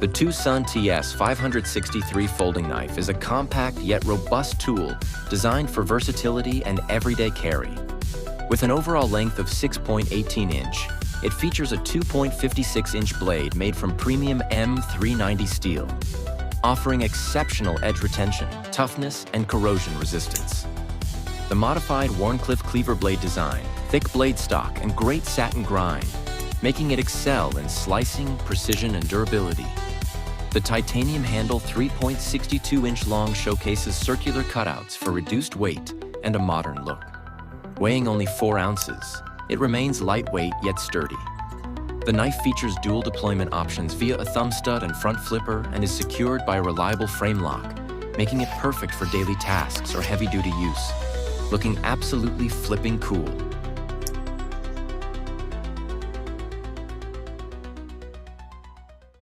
The Twosun TS563 folding knife is a compact yet robust tool designed for versatility and everyday carry. With an overall length of 6.18 inch, it features a 2.56-inch blade made from premium M390 steel, offering exceptional edge retention, toughness, and corrosion resistance. The modified Wharncliffe cleaver blade design, thick blade stock, and great satin grind, making it excel in slicing, precision, and durability. The titanium handle 3.62-inch long showcases circular cutouts for reduced weight and a modern look. Weighing only 4 ounces, it remains lightweight yet sturdy. The knife features dual deployment options via a thumb stud and front flipper and is secured by a reliable frame lock, making it perfect for daily tasks or heavy-duty use, looking absolutely flipping cool.